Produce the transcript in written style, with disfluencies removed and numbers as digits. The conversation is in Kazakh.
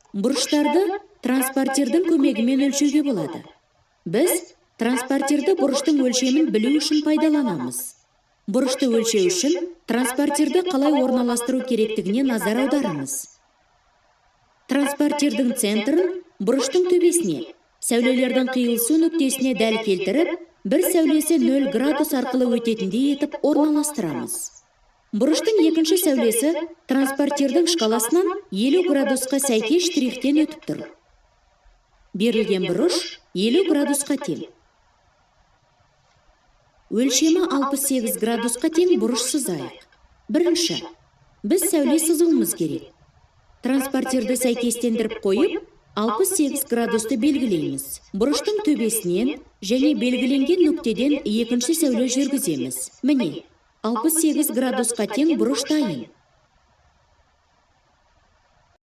Бұрыштарды транспортердің көмегімен өлшеуге болады. Біз транспортерді бұрыштың өлшемін білу үшін пайдаланамыз. Бұрышты өлшеу үшін транспортерді қалай орналастыру керектігіне назар аударыңыз. Транспортердің центрін бұрыштың төбесіне, сәулелердің қиылысу нүктесіне дәл келтіріп, бір сәулесі 0 градус арқылы өтетіндей етіп орналастырамыз. Бұрыштың екінші сәулесі транспортердің шкаласынан 50 градусқа сәйкес штрихтен өтіп тұр. Берілген бұрыш 50 градусқа тең. Өлшемі 68 градусқа тең бұрыш сызайық. Бірінші, біз сәуле сызуымыз керек. Транспортерді сәйкестендіріп қойып, 68 градусты белгілейміз. Бұрыштың төбесінен және белгіленген нүктеден екінші сәуле жүргіземіз. Міне, 68 градусқа тең бұрыш дайын.